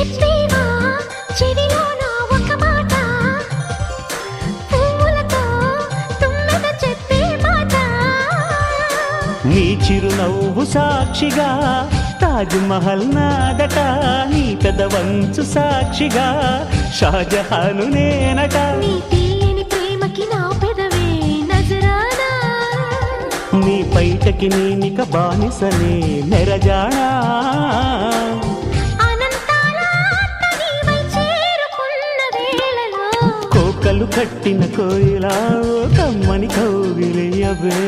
చెప్పేవా చెవిలోన ఒక మాట, పువ్వులతో తుమ్మెద చెప్పే మాట. నీ చిరునవ్వు సాక్షిగా తాజ్ మహల్ నాదట, నీ పెదవంచు సాక్షిగా షాజహాను నేనట. నీ తీయని ప్రేమకి నా పెదవే నజరానా, నీ పైటకి నేనిక బానిసనే నెరజాడా. అనంతాల ఆత్మ నీవై చేరుకున్న వేళలో, కోకలు కట్టిన కోయిలా ఓ కమ్మని కౌగిలియవే.